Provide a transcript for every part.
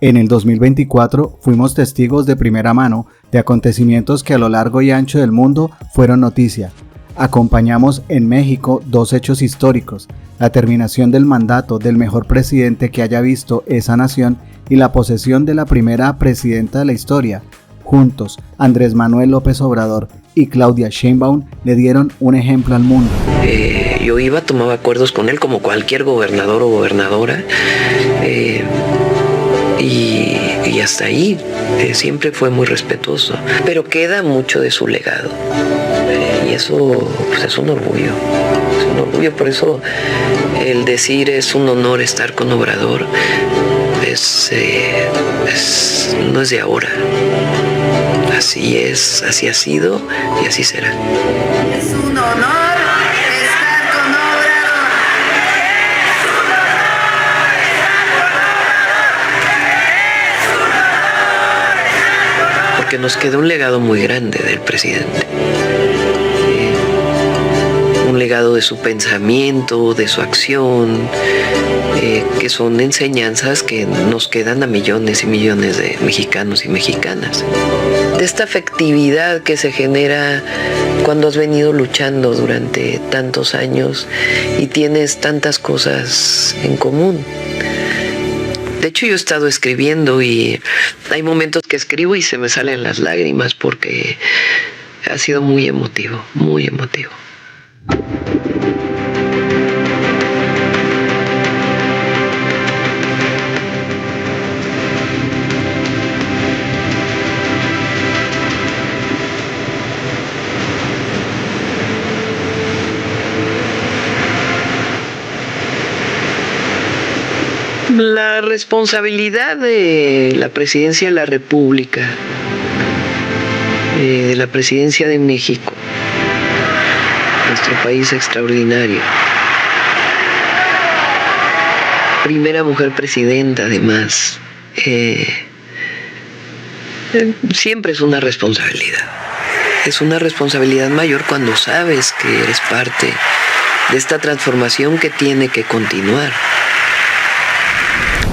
En el 2024 fuimos testigos de primera mano de acontecimientos que a lo largo y ancho del mundo fueron noticia. Acompañamos en México dos hechos históricos, la terminación del mandato del mejor presidente que haya visto esa nación y la posesión de la primera presidenta de la historia. Juntos, Andrés Manuel López Obrador y Claudia Sheinbaum le dieron un ejemplo al mundo. Yo tomaba acuerdos con él como cualquier gobernador o gobernadora. Y hasta ahí siempre fue muy respetuoso, pero queda mucho de su legado y eso pues, es un orgullo, por eso el decir es un honor estar con Obrador no es de ahora, así es, así ha sido y así será. Es un honor. Porque nos queda un legado muy grande del presidente. Un legado de su pensamiento, de su acción, que son enseñanzas que nos quedan a millones y millones de mexicanos y mexicanas. De esta afectividad que se genera cuando has venido luchando durante tantos años y tienes tantas cosas en común. De hecho, yo he estado escribiendo y hay momentos que escribo y se me salen las lágrimas porque ha sido muy emotivo, muy emotivo. La responsabilidad de la presidencia de la República, de la presidencia de México, nuestro país extraordinario. Primera mujer presidenta, además. Siempre es una responsabilidad. Es una responsabilidad mayor cuando sabes que eres parte de esta transformación que tiene que continuar.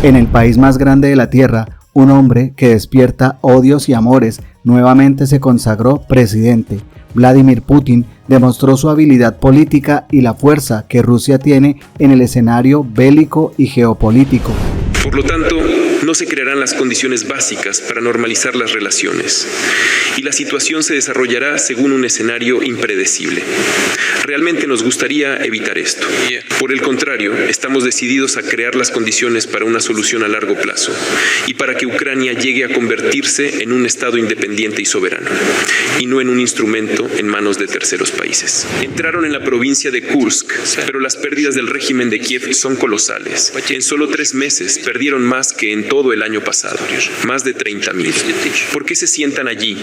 En el país más grande de la Tierra, un hombre que despierta odios y amores nuevamente se consagró presidente. Vladimir Putin demostró su habilidad política y la fuerza que Rusia tiene en el escenario bélico y geopolítico. Por lo tanto, no se crearán las condiciones básicas para normalizar las relaciones y la situación se desarrollará según un escenario impredecible. Realmente nos gustaría evitar esto. Por el contrario, estamos decididos a crear las condiciones para una solución a largo plazo y para que Ucrania llegue a convertirse en un Estado independiente y soberano, y no en un instrumento en manos de terceros países. Entraron en la provincia de Kursk, pero las pérdidas del régimen de Kiev son colosales. En solo 3 meses perdieron más que en todo el año pasado, más de 30,000. ¿Por qué se sientan allí,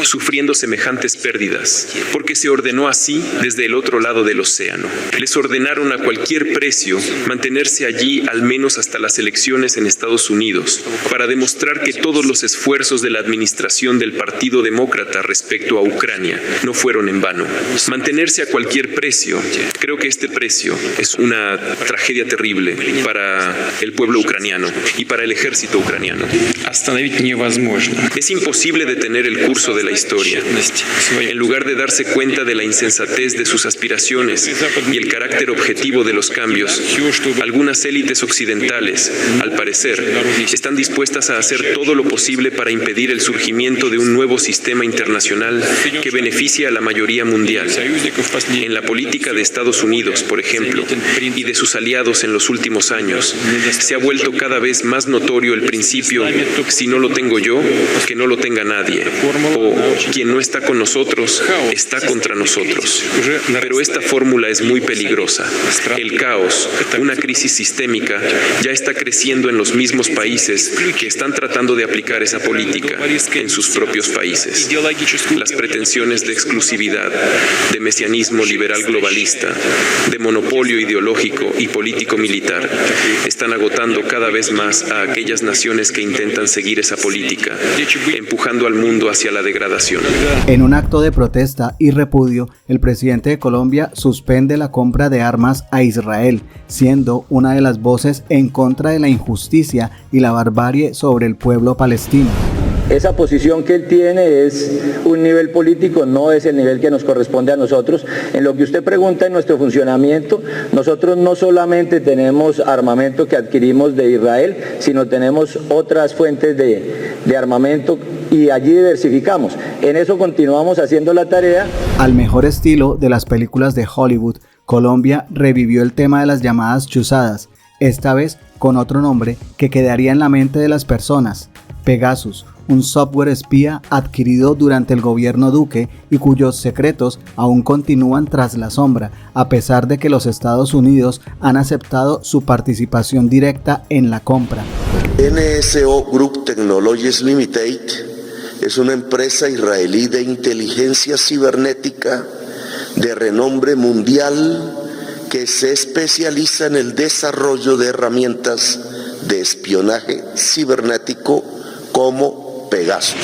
sufriendo semejantes pérdidas? Porque se ordenó así desde el otro lado del océano. Les ordenaron a cualquier precio mantenerse allí al menos hasta las elecciones en Estados Unidos, para demostrar que todos los esfuerzos de la administración del Partido Demócrata respecto a Ucrania no fueron en vano. Mantenerse a cualquier precio. Creo que este precio es una tragedia terrible para el pueblo ucraniano y para el ejército ucraniano. Es imposible detener el curso de la historia. En lugar de darse cuenta de la insensatez de sus aspiraciones y el carácter objetivo de los cambios, algunas élites occidentales, al parecer, están dispuestas a hacer todo lo posible para impedir el surgimiento de un nuevo sistema internacional que beneficie a la mayoría mundial. En la política de Estados Unidos, por ejemplo, y de sus aliados en los últimos años, se ha vuelto cada vez más notorio el principio: si no lo tengo yo, que no lo tenga nadie, o quien no está con nosotros está contra nosotros. Pero esta fórmula es muy peligrosa. El caos, una crisis sistémica, ya está creciendo en los mismos países que están tratando de aplicar esa política en sus propios países. Las pretensiones de exclusividad, de mesianismo liberal globalista, de monopolio ideológico y político militar están agotando cada vez más a aquellas aquellas naciones que intentan seguir esa política, empujando al mundo hacia la degradación. En un acto de protesta y repudio, el presidente de Colombia suspende la compra de armas a Israel, siendo una de las voces en contra de la injusticia y la barbarie sobre el pueblo palestino. Esa posición que él tiene es un nivel político, no es el nivel que nos corresponde a nosotros. En lo que usted pregunta en nuestro funcionamiento, nosotros no solamente tenemos armamento que adquirimos de Israel, sino tenemos otras fuentes de armamento y allí diversificamos. En eso continuamos haciendo la tarea. Al mejor estilo de las películas de Hollywood, Colombia revivió el tema de las llamadas chuzadas, esta vez con otro nombre que quedaría en la mente de las personas: Pegasus, un software espía adquirido durante el gobierno Duque y cuyos secretos aún continúan tras la sombra, a pesar de que los Estados Unidos han aceptado su participación directa en la compra. NSO Group Technologies Limited es una empresa israelí de inteligencia cibernética de renombre mundial que se especializa en el desarrollo de herramientas de espionaje cibernético como Pegasus.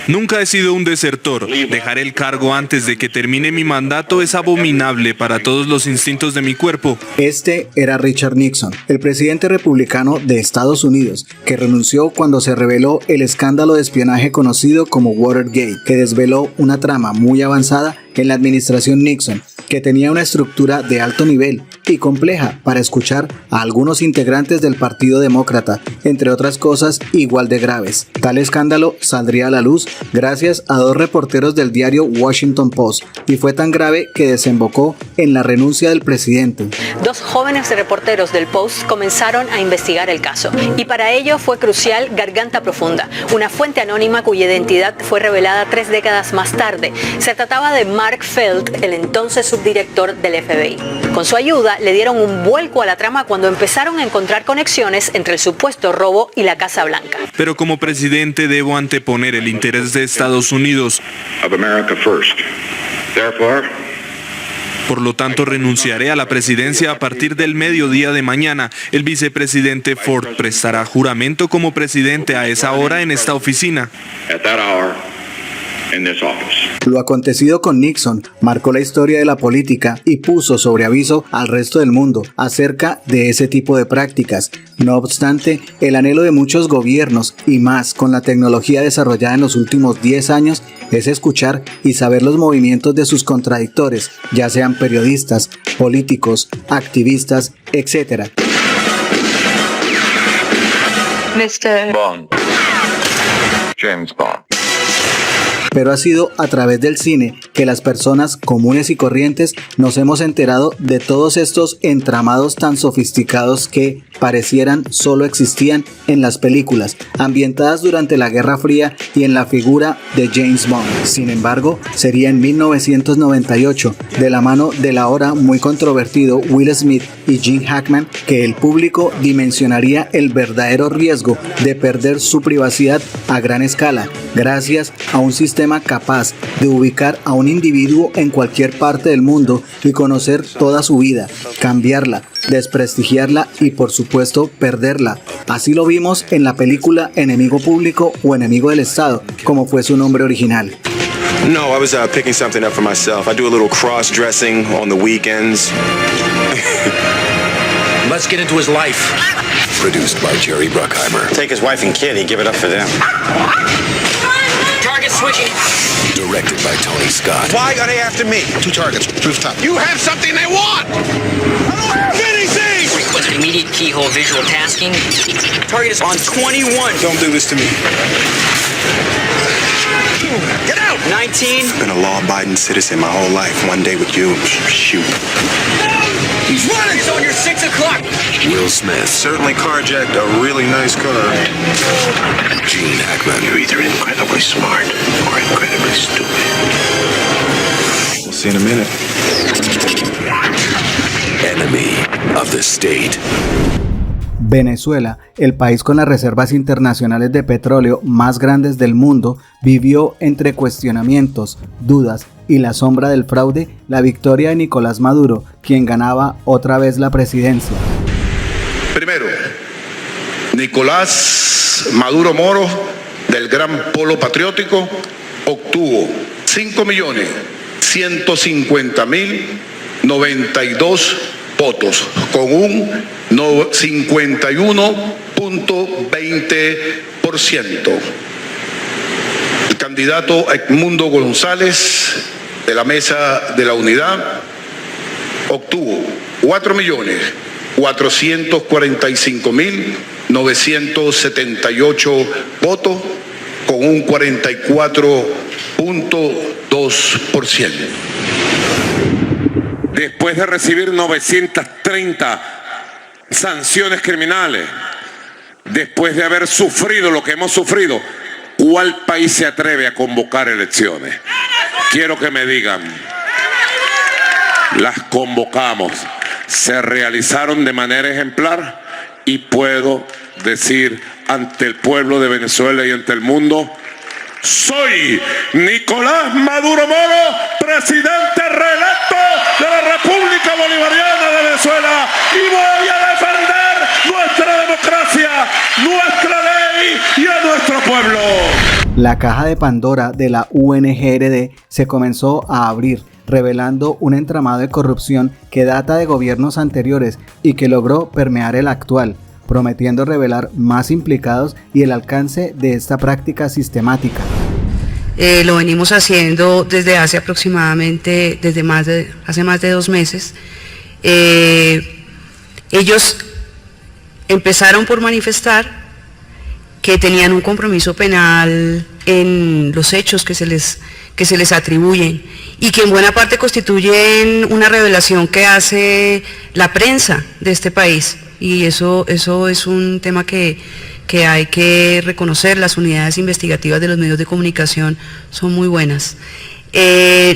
Nunca he sido un desertor. Dejar el cargo antes de que termine mi mandato es abominable para todos los instintos de mi cuerpo. Este era Richard Nixon, el presidente republicano de Estados Unidos, que renunció cuando se reveló el escándalo de espionaje conocido como Watergate, que desveló una trama muy avanzada en la administración Nixon, que tenía una estructura de alto nivel y compleja para escuchar a algunos integrantes del Partido Demócrata, entre otras cosas igual de graves. Tal escándalo saldría a la luz gracias a dos reporteros del diario Washington Post y fue tan grave que desembocó en la renuncia del presidente. Dos jóvenes reporteros del Post comenzaron a investigar el caso y para ello fue crucial Garganta Profunda, una fuente anónima cuya identidad fue revelada 3 décadas más tarde. Se trataba de Mark Felt, el entonces subdirector del FBI. Con su ayuda le dieron un vuelco a la trama cuando empezaron a encontrar conexiones entre el supuesto robo y la Casa Blanca. Pero como presidente debo anteponer el interés de Estados Unidos. Por lo tanto, renunciaré a la presidencia a partir del mediodía de mañana. El vicepresidente Ford prestará juramento como presidente a esa hora en esta oficina. Lo acontecido con Nixon marcó la historia de la política y puso sobre aviso al resto del mundo acerca de ese tipo de prácticas. No obstante, el anhelo de muchos gobiernos y más con la tecnología desarrollada en los últimos 10 años es escuchar y saber los movimientos de sus contradictores, ya sean periodistas, políticos, activistas, etc. Mr. Bond. James Bond. Pero ha sido a través del cine que las personas comunes y corrientes nos hemos enterado de todos estos entramados tan sofisticados que parecieran solo existían en las películas, ambientadas durante la Guerra Fría y en la figura de James Bond. Sin embargo, sería en 1998, de la mano del ahora muy controvertido Will Smith y Gene Hackman, que el público dimensionaría el verdadero riesgo de perder su privacidad a gran escala, gracias a un sistema capaz de ubicar a un individuo en cualquier parte del mundo y conocer toda su vida, cambiarla, desprestigiarla y por supuesto perderla. Así lo vimos en la película Enemigo Público o Enemigo del Estado, como fue su nombre original. No, I was picking something up for myself. I do a little cross-dressing on the weekends. Let's get into his life. Produced by Jerry Bruckheimer. Take his wife and kid, he'd give it up for them. Target switching. Directed by Tony Scott. Why are they after me? 2 targets, rooftop. You have something they want! I don't have anything! Request immediate keyhole visual tasking. Target is on 21. Don't do this to me. Get out! 19. I've been a law-abiding citizen my whole life. One day with you, shoot. He's running! He's on your 6 o'clock. Will Smith. Certainly carjacked a really nice car. Gene Hackman. You're either incredibly smart or incredibly stupid. We'll see in a minute. Enemy of the state. Venezuela, el país con las reservas internacionales de petróleo más grandes del mundo, vivió entre cuestionamientos, dudas y la sombra del fraude la victoria de Nicolás Maduro, quien ganaba otra vez la presidencia. Primero, Nicolás Maduro Moro, del Gran Polo Patriótico, obtuvo 5.150.092 votos, con un 51.20%. El candidato Edmundo González, de la Mesa de la Unidad, obtuvo 4.445.978 votos, con un 44.2%. Después de recibir 930 sanciones criminales, después de haber sufrido lo que hemos sufrido, ¿cuál país se atreve a convocar elecciones? Quiero que me digan. Las convocamos, se realizaron de manera ejemplar y puedo decir ante el pueblo de Venezuela y ante el mundo: soy Nicolás Maduro Moro, presidente reelecto de la República Bolivariana de Venezuela, y voy a defender nuestra democracia, nuestra ley y a nuestro pueblo. La caja de Pandora de la UNGRD se comenzó a abrir, revelando un entramado de corrupción que data de gobiernos anteriores y que logró permear el actual, prometiendo revelar más implicados y el alcance de esta práctica sistemática. Lo venimos haciendo desde hace aproximadamente, hace más de 2 meses. Ellos empezaron por manifestar que tenían un compromiso penal en los hechos que se les atribuyen y que en buena parte constituyen una revelación que hace la prensa de este país, y eso es un tema que hay que reconocer. Las unidades investigativas de los medios de comunicación son muy buenas.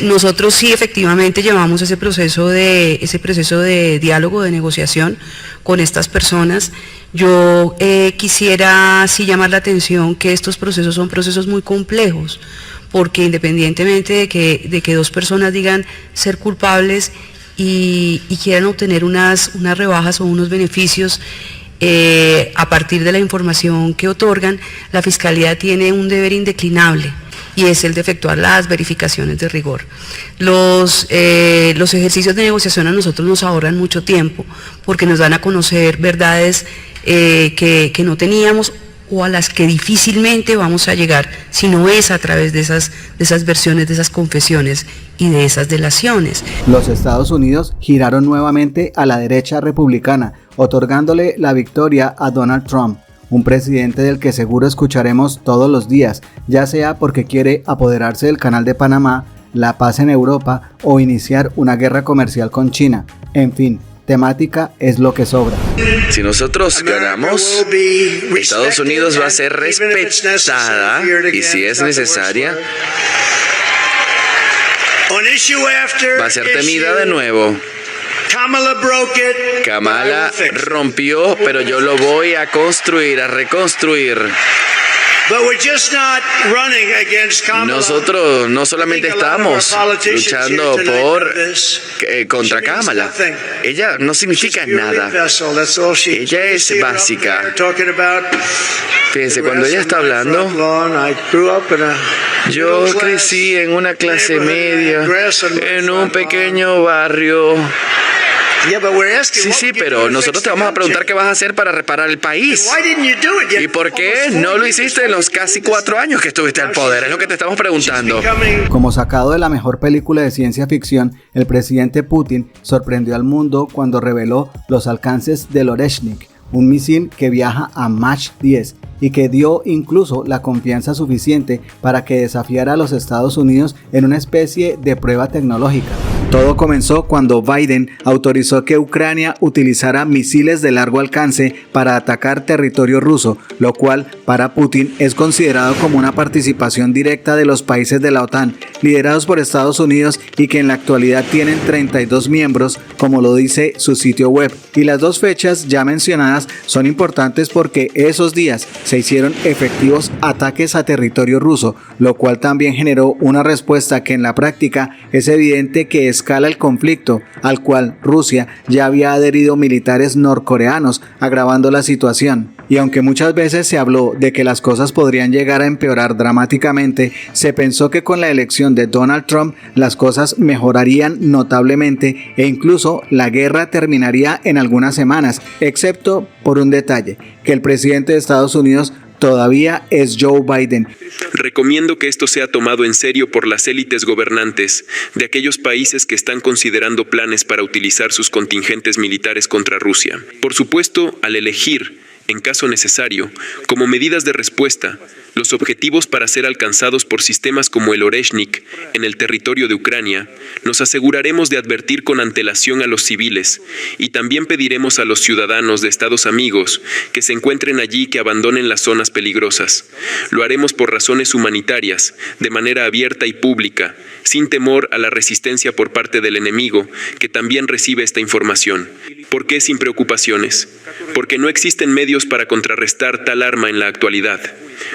Nosotros sí efectivamente llevamos ese proceso de diálogo, de negociación con estas personas. Yo quisiera sí llamar la atención que estos procesos son procesos muy complejos, porque independientemente de que 2 personas digan ser culpables y quieran obtener unas rebajas o unos beneficios a partir de la información que otorgan, la Fiscalía tiene un deber indeclinable, y es el de efectuar las verificaciones de rigor. Los ejercicios de negociación a nosotros nos ahorran mucho tiempo, porque nos dan a conocer verdades que no teníamos, o a las que difícilmente vamos a llegar si no es a través de esas versiones, de esas confesiones y de esas delaciones. Los Estados Unidos giraron nuevamente a la derecha republicana, otorgándole la victoria a Donald Trump, un presidente del que seguro escucharemos todos los días, ya sea porque quiere apoderarse del Canal de Panamá, la paz en Europa o iniciar una guerra comercial con China. En fin, temática es lo que sobra. Si nosotros ganamos, Estados Unidos va a ser respetada, y si es necesaria, va a ser temida de nuevo. Kamala rompió, pero yo lo voy a construir, a reconstruir. Nosotros no solamente estamos luchando contra Kamala. Ella no significa nada. Ella es básica. Fíjense, cuando ella está hablando, yo crecí en una clase media, en un pequeño barrio. Sí, pero nosotros te vamos a preguntar qué vas a hacer para reparar el país. ¿Y por qué no lo hiciste en los casi 4 años que estuviste al poder? Es lo que te estamos preguntando. Como sacado de la mejor película de ciencia ficción, el presidente Putin sorprendió al mundo cuando reveló los alcances del Oreshnik, un misil que viaja a Mach 10 y que dio incluso la confianza suficiente para que desafiara a los Estados Unidos en una especie de prueba tecnológica. Todo comenzó cuando Biden autorizó que Ucrania utilizara misiles de largo alcance para atacar territorio ruso, lo cual para Putin es considerado como una participación directa de los países de la OTAN, liderados por Estados Unidos y que en la actualidad tienen 32 miembros, como lo dice su sitio web. Y las 2 fechas ya mencionadas son importantes porque esos días se hicieron efectivos ataques a territorio ruso, lo cual también generó una respuesta que en la práctica es evidente que es escala el conflicto, al cual Rusia ya había adherido militares norcoreanos, agravando la situación. Y aunque muchas veces se habló de que las cosas podrían llegar a empeorar dramáticamente, se pensó que con la elección de Donald Trump las cosas mejorarían notablemente e incluso la guerra terminaría en algunas semanas, excepto por un detalle, que el presidente de Estados Unidos todavía es Joe Biden. Recomiendo que esto sea tomado en serio por las élites gobernantes de aquellos países que están considerando planes para utilizar sus contingentes militares contra Rusia. Por supuesto, al elegir, en caso necesario, como medidas de respuesta, los objetivos para ser alcanzados por sistemas como el Oreshnik en el territorio de Ucrania, nos aseguraremos de advertir con antelación a los civiles y también pediremos a los ciudadanos de estados amigos que se encuentren allí que abandonen las zonas peligrosas. Lo haremos por razones humanitarias, de manera abierta y pública, sin temor a la resistencia por parte del enemigo, que también recibe esta información. ¿Por qué sin preocupaciones? Porque no existen medios para contrarrestar tal arma en la actualidad.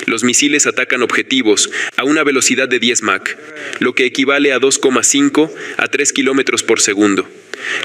Los misiles atacan objetivos a una velocidad de 10 Mach, lo que equivale a 2,5 a 3 kilómetros por segundo.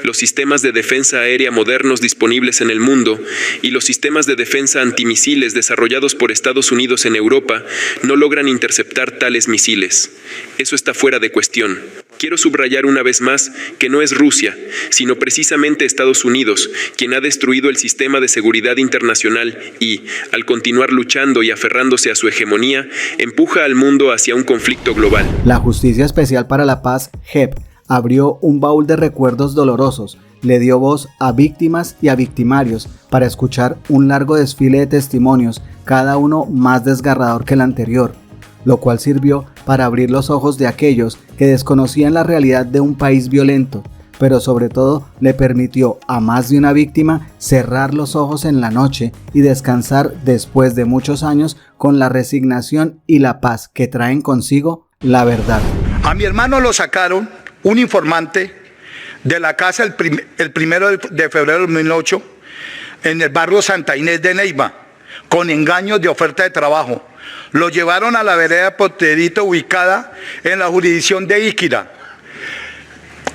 Los sistemas de defensa aérea modernos disponibles en el mundo y los sistemas de defensa antimisiles desarrollados por Estados Unidos en Europa no logran interceptar tales misiles. Eso está fuera de cuestión. Quiero subrayar una vez más que no es Rusia, sino precisamente Estados Unidos, quien ha destruido el sistema de seguridad internacional y, al continuar luchando y aferrándose a su hegemonía, empuja al mundo hacia un conflicto global. La Justicia Especial para la Paz, JEP, abrió un baúl de recuerdos dolorosos, le dio voz a víctimas y a victimarios para escuchar un largo desfile de testimonios, cada uno más desgarrador que el anterior, lo cual sirvió para abrir los ojos de aquellos que desconocían la realidad de un país violento, pero sobre todo le permitió a más de una víctima cerrar los ojos en la noche y descansar después de muchos años con la resignación y la paz que traen consigo la verdad. A mi hermano lo sacaron un informante de la casa el 1 de febrero de 2008 en el barrio Santa Inés de Neiva, con engaños de oferta de trabajo. Lo llevaron a la vereda Poterito, ubicada en la jurisdicción de Iquira.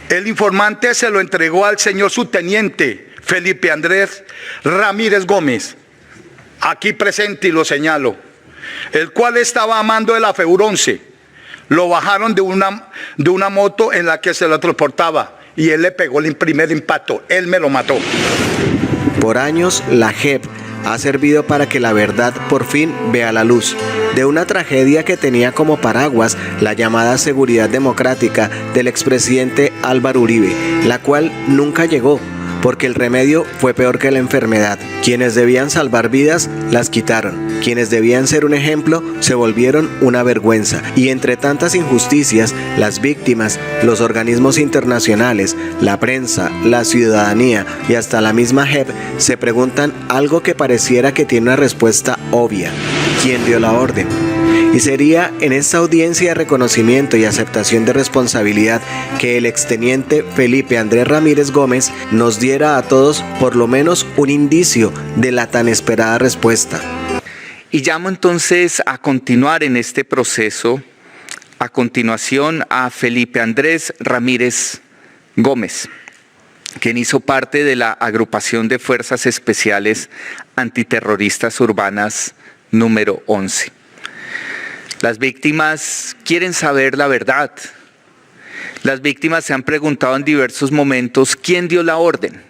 El informante se lo entregó al señor subteniente Felipe Andrés Ramírez Gómez, aquí presente y lo señalo, el cual estaba a mando de la FEUR 11. Lo bajaron de una moto en la que se lo transportaba y él le pegó el primer impacto, él me lo mató. Por años, la JEP ha servido para que la verdad por fin vea la luz de una tragedia que tenía como paraguas la llamada seguridad democrática del expresidente Álvaro Uribe, la cual nunca llegó, porque el remedio fue peor que la enfermedad. Quienes debían salvar vidas, las quitaron. Quienes debían ser un ejemplo, se volvieron una vergüenza. Y entre tantas injusticias, las víctimas, los organismos internacionales, la prensa, la ciudadanía y hasta la misma JEP se preguntan algo que pareciera que tiene una respuesta obvia. ¿Quién dio la orden? Y sería en esta audiencia de reconocimiento y aceptación de responsabilidad que el exteniente Felipe Andrés Ramírez Gómez nos diera a todos por lo menos un indicio de la tan esperada respuesta. Y llamo entonces a continuar en este proceso, a continuación a Felipe Andrés Ramírez Gómez, quien hizo parte de la Agrupación de Fuerzas Especiales Antiterroristas Urbanas número 11. Las víctimas quieren saber la verdad. Las víctimas se han preguntado en diversos momentos quién dio la orden.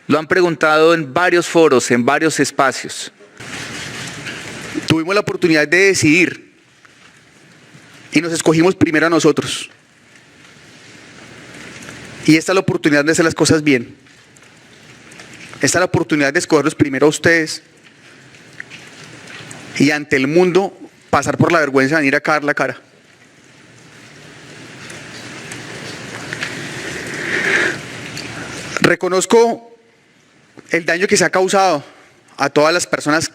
Lo han preguntado en varios foros, en varios espacios. Tuvimos la oportunidad de decidir y nos escogimos primero a nosotros. Y esta es la oportunidad de hacer las cosas bien. Esta es la oportunidad de escogerlos primero a ustedes y ante el mundo pasar por la vergüenza de venir acá a dar la cara. Reconozco el daño que se ha causado a todas las personas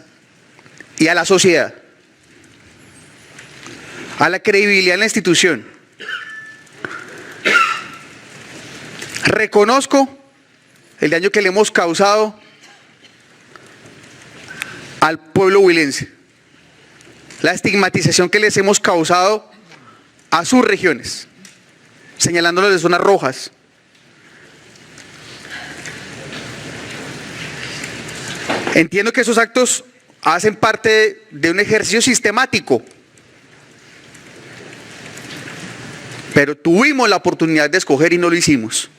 y a la sociedad, a la credibilidad en la institución. Reconozco el daño que le hemos causado al pueblo huilense, la estigmatización que les hemos causado a sus regiones, señalándolos de zonas rojas, Entiendo que esos actos hacen parte de un ejercicio sistemático, pero tuvimos la oportunidad de escoger y no lo hicimos.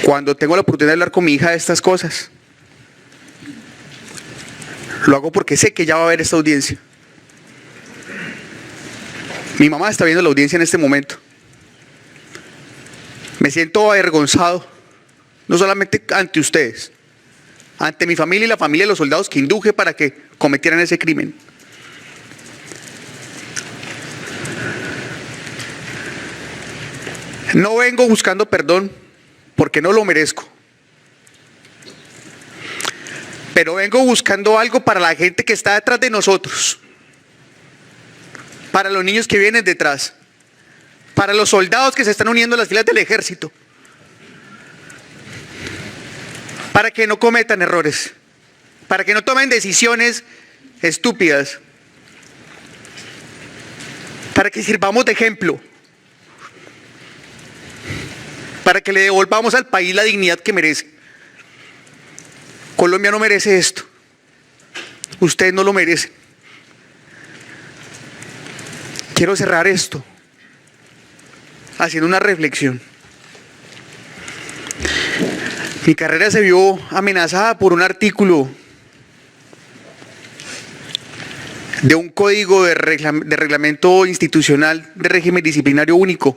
Cuando tengo la oportunidad de hablar con mi hija de estas cosas, lo hago porque sé que ya va a haber esta audiencia. Mi mamá está viendo la audiencia en este momento. Me siento avergonzado, no solamente ante ustedes, ante mi familia y la familia de los soldados que induje para que cometieran ese crimen. No vengo buscando perdón porque no lo merezco, pero vengo buscando algo para la gente que está detrás de nosotros, para los niños que vienen detrás, para los soldados que se están uniendo a las filas del ejército, para que no cometan errores, para que no tomen decisiones estúpidas, para que sirvamos de ejemplo, para que le devolvamos al país la dignidad que merece. Colombia no merece esto. Ustedes no lo merecen. Quiero cerrar esto haciendo una reflexión. Mi carrera se vio amenazada por un artículo de un código de reglamento institucional de régimen disciplinario único,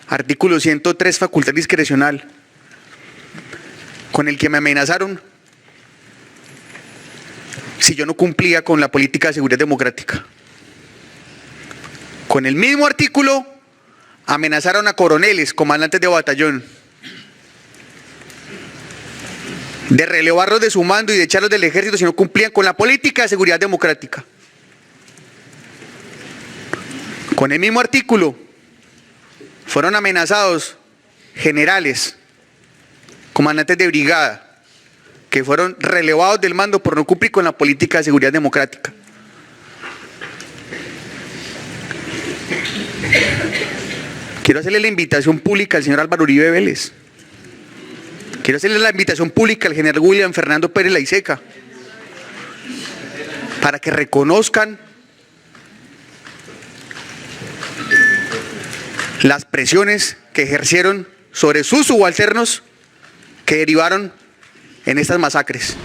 artículo 103, facultad discrecional, con el que me amenazaron si yo no cumplía con la política de seguridad democrática. Con el mismo artículo amenazaron a coroneles, comandantes de batallón, de relevarlos de su mando y de echarlos del ejército si no cumplían con la política de seguridad democrática. Con el mismo artículo fueron amenazados generales, comandantes de brigada, que fueron relevados del mando por no cumplir con la política de seguridad democrática. Quiero hacerle la invitación pública al señor Álvaro Uribe Vélez. Quiero hacerle la invitación pública al general William Fernando Pérez Laiseca, para que reconozcan las presiones que ejercieron sobre sus subalternos que derivaron en estas masacres.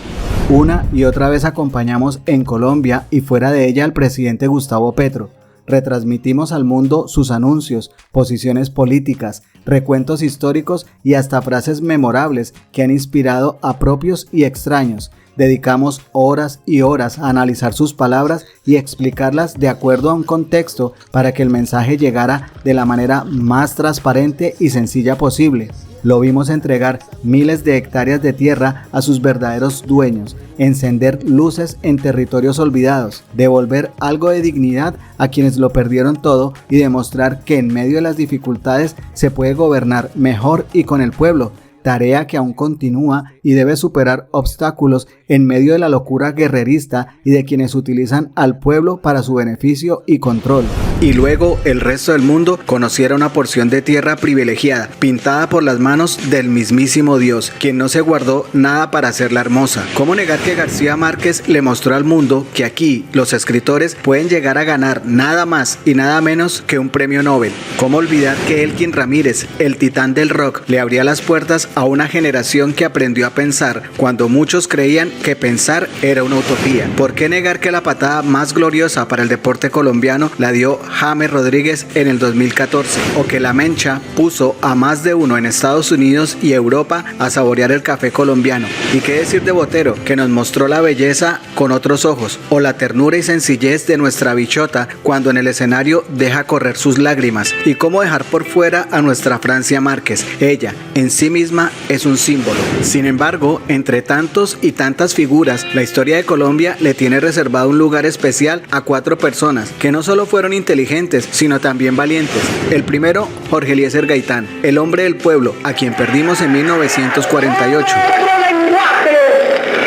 Una y otra vez acompañamos en Colombia y fuera de ella al presidente Gustavo Petro. Retransmitimos al mundo sus anuncios, posiciones políticas, recuentos históricos y hasta frases memorables que han inspirado a propios y extraños. Dedicamos horas y horas a analizar sus palabras y explicarlas de acuerdo a un contexto para que el mensaje llegara de la manera más transparente y sencilla posible. Lo vimos entregar miles de hectáreas de tierra a sus verdaderos dueños, encender luces en territorios olvidados, devolver algo de dignidad a quienes lo perdieron todo y demostrar que en medio de las dificultades se puede gobernar mejor y con el pueblo, tarea que aún continúa y debe superar obstáculos en medio de la locura guerrerista y de quienes utilizan al pueblo para su beneficio y control. Y luego el resto del mundo conociera una porción de tierra privilegiada, pintada por las manos del mismísimo Dios, quien no se guardó nada para hacerla hermosa. ¿Cómo negar que García Márquez le mostró al mundo que aquí los escritores pueden llegar a ganar nada más y nada menos que un premio Nobel? ¿Cómo olvidar que Elkin Ramírez, el titán del rock, le abría las puertas a una generación que aprendió a pensar cuando muchos creían que pensar era una utopía? ¿Por qué negar que la patada más gloriosa para el deporte colombiano la dio James Rodríguez en el 2014? ¿O que la Mencha puso a más de uno en Estados Unidos y Europa a saborear el café colombiano? ¿Y qué decir de Botero, que nos mostró la belleza con otros ojos? ¿O la ternura y sencillez de nuestra bichota cuando en el escenario deja correr sus lágrimas? ¿Y cómo dejar por fuera a nuestra Francia Márquez? Ella, en sí misma, es un símbolo. Sin embargo, entre tantos y tantas figuras, la historia de Colombia le tiene reservado un lugar especial a 4 personas que no solo fueron inteligentes, sino también valientes. El primero, Jorge Eliezer Gaitán, el hombre del pueblo, a quien perdimos en 1948.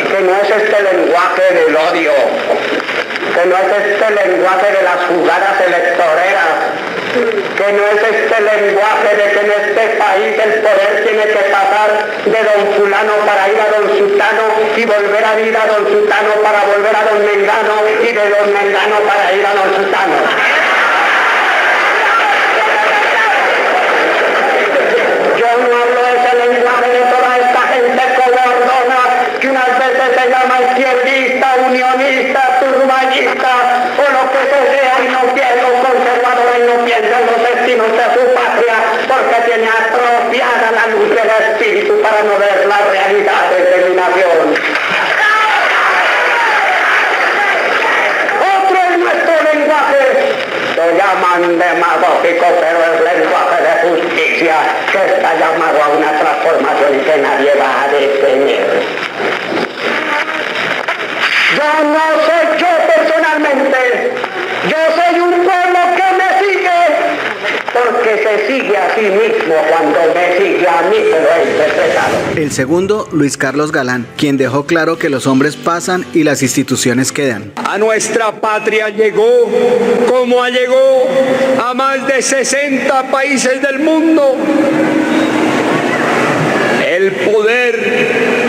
Que no es este lenguaje del odio, que no es este lenguaje de las jugadas electoreras, que no es este lenguaje de que en este país el poder tiene que pasar de don fulano para ir a don sultano y volver a ir a don sultano para volver a don mengano y de don mengano para ir a don sultano. Yo no hablo de ese lenguaje de toda esta gente cobardona que unas veces se llama izquierdista, unionista, turballista o lo que sea y no piensa conservador y no piensa en los destinos de su patria porque tiene atrofiada la luz del espíritu para no ver la realidad de mi nación. Otro es nuestro lenguaje. Lo llaman demagógico, pero es lenguaje de justicia que está llamado a una transformación y que nadie va a detener. Yo no soy yo personalmente, yo soy un pueblo que me sigue, porque se sigue a sí mismo cuando me sigue a mí, pero he interpretado. El segundo, Luis Carlos Galán, quien dejó claro que los hombres pasan y las instituciones quedan. A nuestra patria llegó, como llegó a más de 60 países del mundo, el poder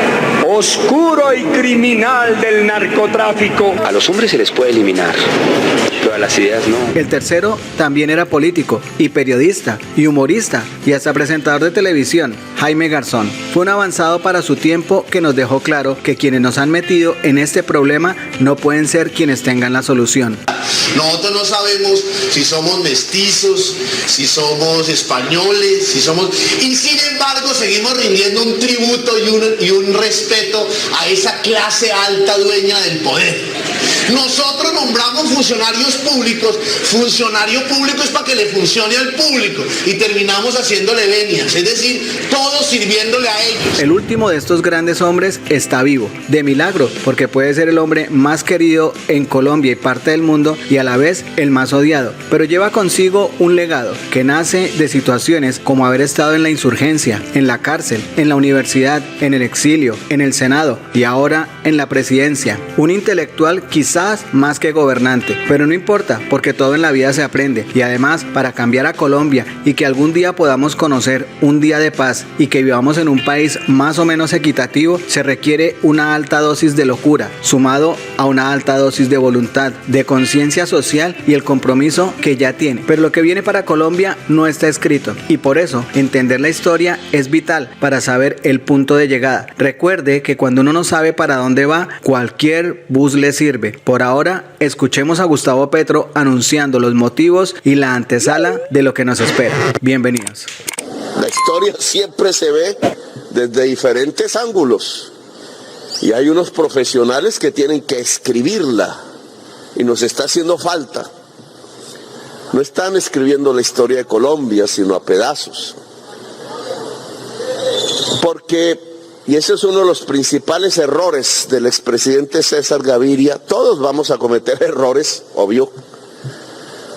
oscuro y criminal del narcotráfico. A los hombres se les puede eliminar, pero a las ideas no. El tercero también era político y periodista y humorista y hasta presentador de televisión, Jaime Garzón. Fue un avanzado para su tiempo que nos dejó claro que quienes nos han metido en este problema no pueden ser quienes tengan la solución. Nosotros no sabemos si somos mestizos, si somos españoles, si somos... Y sin embargo seguimos rindiendo un tributo y un respeto a esa clase alta dueña del poder. Nosotros nombramos funcionarios públicos. Funcionario público es para que le funcione al público y terminamos haciéndole venias, es decir, todos sirviéndole a ellos. El último de estos grandes hombres está vivo, de milagro, porque puede ser el hombre más querido en Colombia y parte del mundo y a la vez el más odiado, pero lleva consigo un legado que nace de situaciones como haber estado en la insurgencia, en la cárcel, en la universidad, en el exilio, en el Senado y ahora en la presidencia. Un intelectual quizás más que gobernante, pero no importa porque todo en la vida se aprende y además para cambiar a Colombia y que algún día podamos conocer un día de paz y que vivamos en un país más o menos equitativo se requiere una alta dosis de locura sumado a una alta dosis de voluntad, de conciencia social y el compromiso que ya tiene. Pero lo que viene para Colombia no está escrito y por eso entender la historia es vital para saber el punto de llegada. Recuerde que cuando uno no sabe para dónde va, cualquier bus le sirve. Por ahora, escuchemos a Gustavo Petro anunciando los motivos y la antesala de lo que nos espera. Bienvenidos. La historia siempre se ve desde diferentes ángulos y hay unos profesionales que tienen que escribirla y nos está haciendo falta. No están escribiendo la historia de Colombia, sino a pedazos. Porque... y ese es uno de los principales errores del expresidente César Gaviria. Todos vamos a cometer errores, obvio.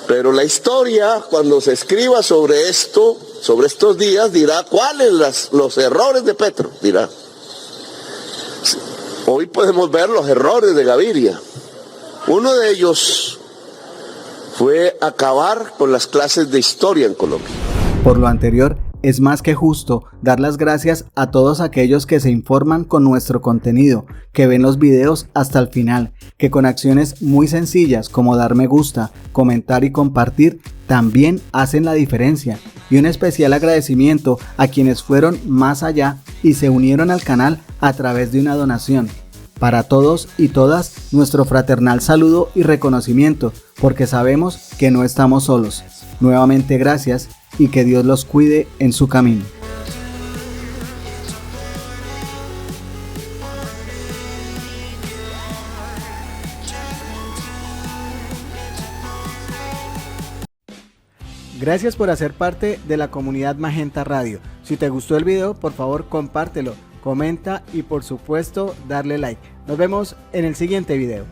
Pero la historia, cuando se escriba sobre esto, sobre estos días, dirá cuáles los errores de Petro, dirá. Hoy podemos ver los errores de Gaviria. Uno de ellos fue acabar con las clases de historia en Colombia. Por lo anterior, es más que justo dar las gracias a todos aquellos que se informan con nuestro contenido, que ven los videos hasta el final, que con acciones muy sencillas como dar me gusta, comentar y compartir, también hacen la diferencia. Y un especial agradecimiento a quienes fueron más allá y se unieron al canal a través de una donación. Para todos y todas, nuestro fraternal saludo y reconocimiento, porque sabemos que no estamos solos. Nuevamente gracias y que Dios los cuide en su camino. Gracias por hacer parte de la comunidad Magenta Radio. Si te gustó el video, por favor compártelo, comenta y por supuesto darle like. Nos vemos en el siguiente video.